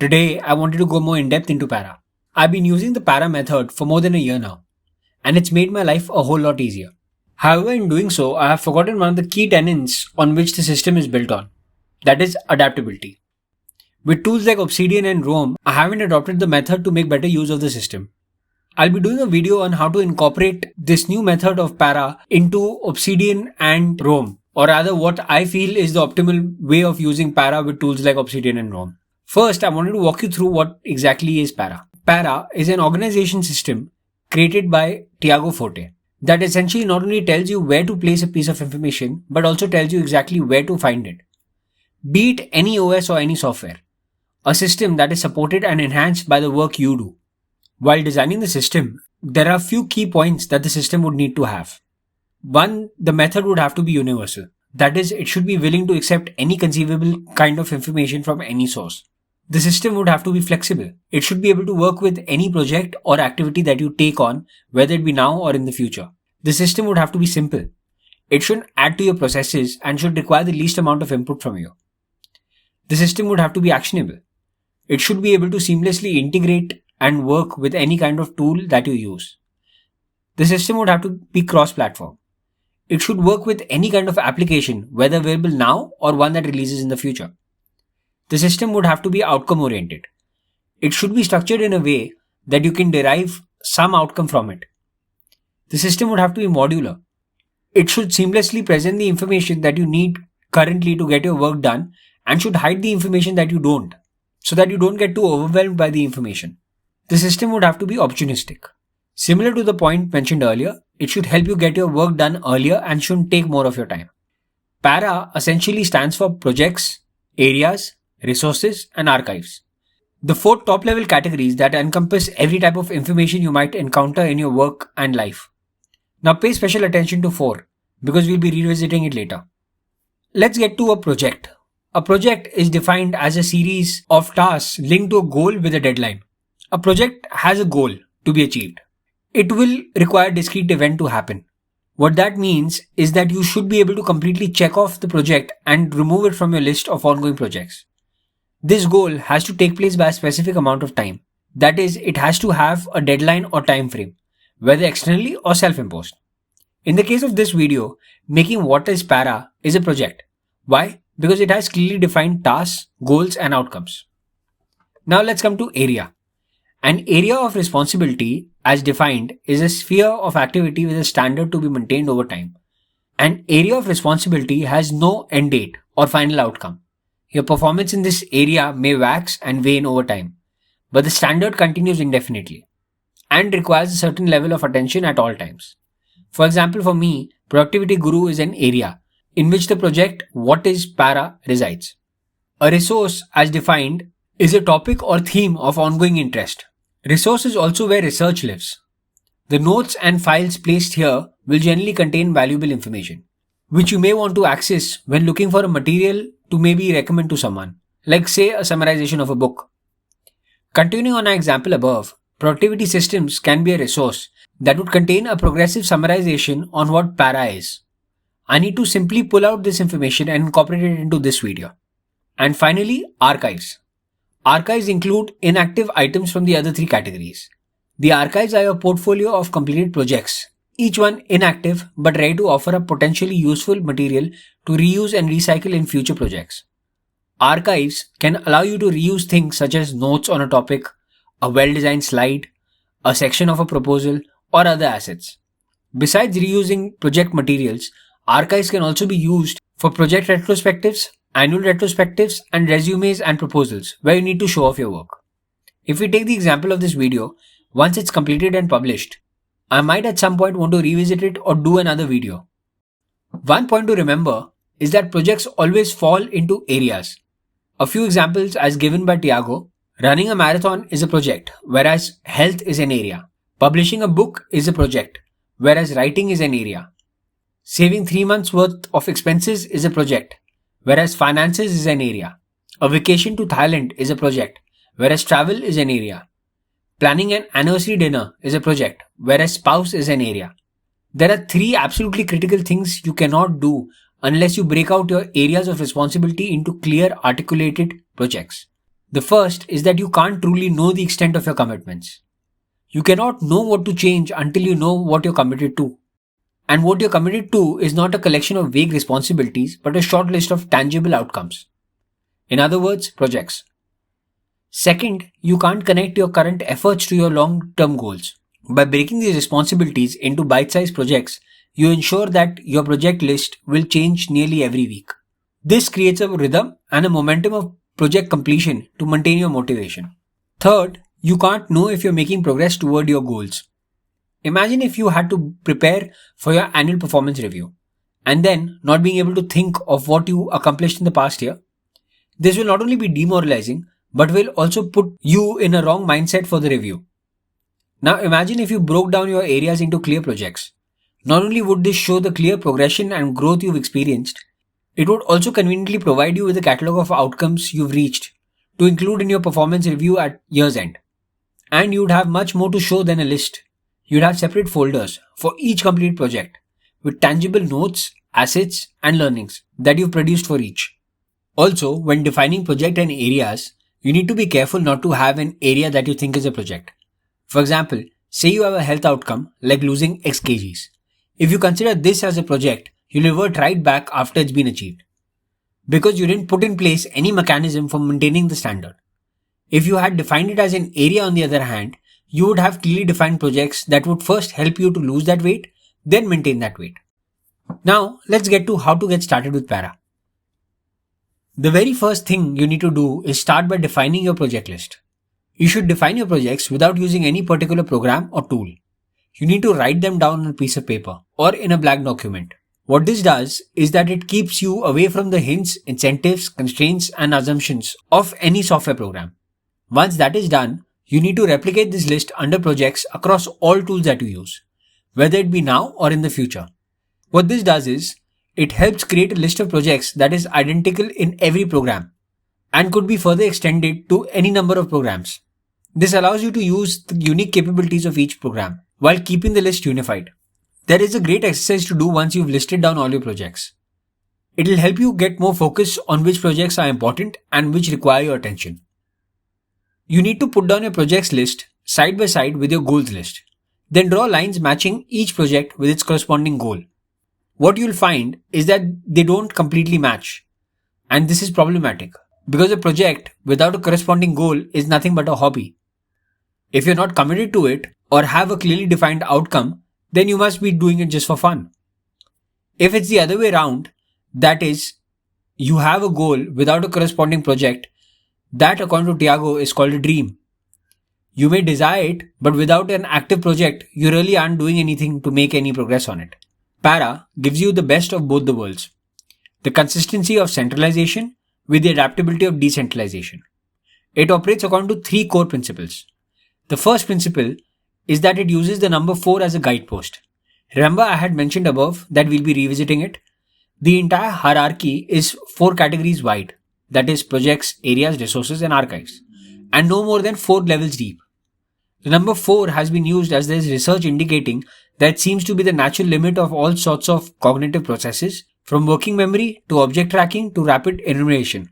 Today, I wanted to go more in depth into Para. I've been using the Para method for more than a year now, and it's made my life a whole lot easier. However, in doing so, I have forgotten one of the key tenets on which the system is built on, that is, adaptability. With tools like Obsidian and Rome, I haven't adopted the method to make better use of the system. I'll be doing a video on how to incorporate this new method of Para into Obsidian and Rome, or rather, what I feel is the optimal way of using Para with tools like Obsidian and Rome. First, I wanted to walk you through what exactly is Para. Para is an organization system created by Tiago Forte that essentially not only tells you where to place a piece of information but also tells you exactly where to find it. Be it any OS or any software, a system that is supported and enhanced by the work you do. While designing the system, there are a few key points that the system would need to have. One, the method would have to be universal. That is, it should be willing to accept any conceivable kind of information from any source. The system would have to be flexible. It should be able to work with any project or activity that you take on, whether it be now or in the future. The system would have to be simple. It shouldn't add to your processes and should require the least amount of input from you. The system would have to be actionable. It should be able to seamlessly integrate and work with any kind of tool that you use. The system would have to be cross-platform. It should work with any kind of application, whether available now or one that releases in the future. The system would have to be outcome oriented. It should be structured in a way that you can derive some outcome from it. The system would have to be modular. It should seamlessly present the information that you need currently to get your work done and should hide the information that you don't, so that you don't get too overwhelmed by the information. The system would have to be opportunistic. Similar to the point mentioned earlier, it should help you get your work done earlier and shouldn't take more of your time. Para essentially stands for projects, areas, resources, and archives. The four top level categories that encompass every type of information you might encounter in your work and life. Now pay special attention to 4 because we'll be revisiting it later. Let's get to a project. A project is defined as a series of tasks linked to a goal with a deadline. A project has a goal to be achieved. It will require a discrete event to happen. What that means is that you should be able to completely check off the project and remove it from your list of ongoing projects. This goal has to take place by a specific amount of time. That is, it has to have a deadline or time frame, whether externally or self-imposed. In the case of this video, making what is Para is a project. Why? Because it has clearly defined tasks, goals, and outcomes. Now let's come to area. An area of responsibility, as defined, is a sphere of activity with a standard to be maintained over time. An area of responsibility has no end date or final outcome. Your performance in this area may wax and wane over time, but the standard continues indefinitely and requires a certain level of attention at all times. For example, for me, Productivity Guru is an area in which the project What is Para resides. A resource, as defined, is a topic or theme of ongoing interest. Resource is also where research lives. The notes and files placed here will generally contain valuable information, which you may want to access when looking for a material to maybe recommend to someone, like say a summarization of a book. Continuing on our example above, productivity systems can be a resource that would contain a progressive summarization on what Para is. I need to simply pull out this information and incorporate it into this video. And finally, archives. Archives include inactive items from the other 3 categories. The archives are your portfolio of completed projects, each one inactive but ready to offer up potentially useful material to reuse and recycle in future projects. Archives can allow you to reuse things such as notes on a topic, a well-designed slide, a section of a proposal, or other assets. Besides reusing project materials, archives can also be used for project retrospectives, annual retrospectives, and resumes and proposals where you need to show off your work. If we take the example of this video, once it's completed and published, I might at some point want to revisit it or do another video. One point to remember is that projects always fall into areas. A few examples as given by Tiago: running a marathon is a project, whereas health is an area. Publishing a book is a project, whereas writing is an area. Saving 3 months worth of expenses is a project, whereas finances is an area. A vacation to Thailand is a project, whereas travel is an area. Planning an anniversary dinner is a project, whereas spouse is an area. There are 3 absolutely critical things you cannot do unless you break out your areas of responsibility into clear articulated projects. The first is that you can't truly know the extent of your commitments. You cannot know what to change until you know what you're committed to. And what you're committed to is not a collection of vague responsibilities, but a short list of tangible outcomes. In other words, projects. Second, you can't connect your current efforts to your long term goals. By breaking these responsibilities into bite sized projects, you ensure that your project list will change nearly every week. This creates a rhythm and a momentum of project completion to maintain your motivation. Third, you can't know if you're making progress toward your goals. Imagine if you had to prepare for your annual performance review and then not being able to think of what you accomplished in the past year. This will not only be demoralizing but will also put you in a wrong mindset for the review. Now imagine if you broke down your areas into clear projects. Not only would this show the clear progression and growth you've experienced, it would also conveniently provide you with a catalog of outcomes you've reached to include in your performance review at year's end. And you'd have much more to show than a list. You'd have separate folders for each complete project with tangible notes, assets, and learnings that you've produced for each. Also, when defining project and areas, you need to be careful not to have an area that you think is a project. For example, say you have a health outcome like losing X kgs. If you consider this as a project, you'll revert right back after it's been achieved because you didn't put in place any mechanism for maintaining the standard. If you had defined it as an area, on the other hand, you would have clearly defined projects that would first help you to lose that weight, then maintain that weight. Now, let's get to how to get started with Para. The very first thing you need to do is start by defining your project list. You should define your projects without using any particular program or tool. You need to write them down on a piece of paper or in a blank document. What this does is that it keeps you away from the hints, incentives, constraints, and assumptions of any software program. Once that is done, you need to replicate this list under projects across all tools that you use, whether it be now or in the future. What this does is, it helps create a list of projects that is identical in every program and could be further extended to any number of programs. This allows you to use the unique capabilities of each program while keeping the list unified. There is a great exercise to do once you've listed down all your projects. It will help you get more focus on which projects are important and which require your attention. You need to put down your projects list side by side with your goals list. Then draw lines matching each project with its corresponding goal. What you'll find is that they don't completely match. And this is problematic because a project without a corresponding goal is nothing but a hobby. If you're not committed to it or have a clearly defined outcome, then you must be doing it just for fun. If it's the other way around, that is, you have a goal without a corresponding project, that according to Tiago is called a dream. You may desire it, but without an active project, you really aren't doing anything to make any progress on it. Para gives you the best of both the worlds. The consistency of centralization with the adaptability of decentralization. It operates according to three core principles. The first principle is that it uses the number 4 as a guidepost. Remember I had mentioned above that we'll be revisiting it? The entire hierarchy is 4 categories wide, that is projects, areas, resources and archives, and no more than 4 levels deep. The number 4 has been used as there is research indicating that it seems to be the natural limit of all sorts of cognitive processes, from working memory to object tracking to rapid enumeration.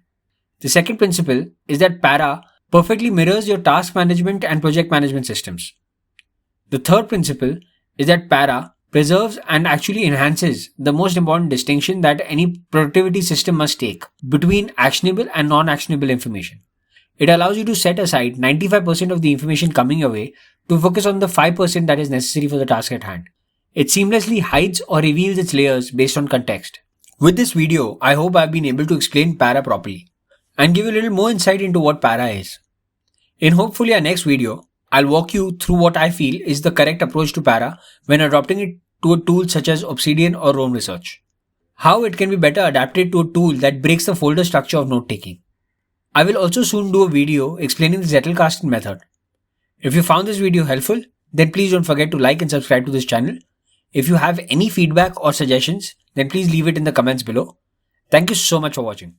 The second principle is that Para perfectly mirrors your task management and project management systems. The third principle is that Para preserves and actually enhances the most important distinction that any productivity system must take between actionable and non-actionable information. It allows you to set aside 95% of the information coming your way to focus on the 5% that is necessary for the task at hand. It seamlessly hides or reveals its layers based on context. With this video, I hope I've been able to explain Para properly and give you a little more insight into what Para is. In hopefully our next video, I'll walk you through what I feel is the correct approach to Para when adopting it to a tool such as Obsidian or Roam Research. How it can be better adapted to a tool that breaks the folder structure of note-taking. I will also soon do a video explaining the Zettelkasten method. If you found this video helpful, then please don't forget to like and subscribe to this channel. If you have any feedback or suggestions, then please leave it in the comments below. Thank you so much for watching.